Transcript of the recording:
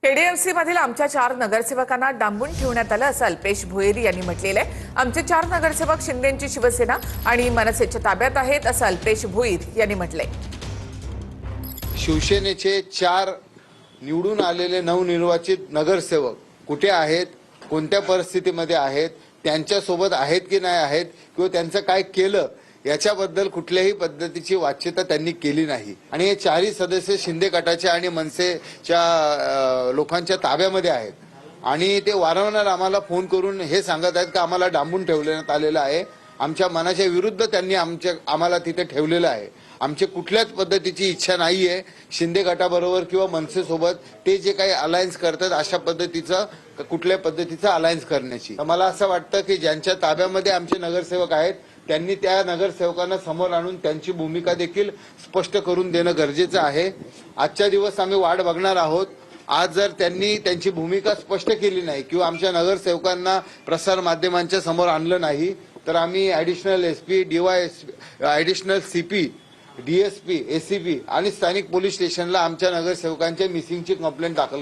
KDMC मधील आमच्या 4 नगरसेवकांना डांबून ठेवण्यात आलं असं अल्पेश भोईर यांनी म्हटलेलं आहे। आमचे 4 नगरसेवक शिंदेंची शिवसेना आणि मनसेच्या ताब्यात आहेत असं अल्पेश भोईर यांनी म्हटलंय। शिवसेनेचे 4 निवडून आलेले नवनिर्वाचित नगरसेवक कुठे आहेत, कोणत्या परिस्थितीमध्ये आहेत, त्यांच्या सोबत आहेत की नाही आहेत किंवा त्यांचं काय केलं याच्याबद्दल कुठल्याही पद्धतीची वाच्यता त्यांनी केली नाही। आणि हे 4ही सदस्य शिंदे गटाच्या आणि मनसेच्या लोकांच्या ताब्यामध्ये आहेत आणि ते वारंवार आम्हाला फोन करून हे सांगत आहेत की आम्हाला डांबून ठेवण्यात आलेलं आहे, आमच्या मनाच्या विरुद्ध त्यांनी आम्हाला तिथे ठेवलेलं आहे। आमची कुठल्याच पद्धतीची इच्छा नाहीये शिंदे गटाबरोबर किंवा मनसेसोबत ते जे काही अलायन्स करतात अशा पद्धतीचं कुठल्या पद्धतीचं अलायन्स करण्याची। मला असं वाटतं की ज्यांच्या ताब्यामध्ये आमचे नगरसेवक आहेत त्यांनी त्या नगरसेवकांना समोर आणून त्यांची भूमिका देखील स्पष्ट करून देणं गरजेचं आहे। आजच्या दिवस आम्ही वाट बघणार आहोत। आज जर त्यांनी त्यांची भूमिका स्पष्ट केली नाही किंवा आमच्या नगरसेवकांना प्रसार माध्यमांच्या समोर आणलं नाही तर आम्ही additional SP, additional CP, DSP, ACP आणि स्थानिक पोलीस स्टेशनला आमच्या नगरसेवकांच्या मिसिंगची कंप्लेंट दाखल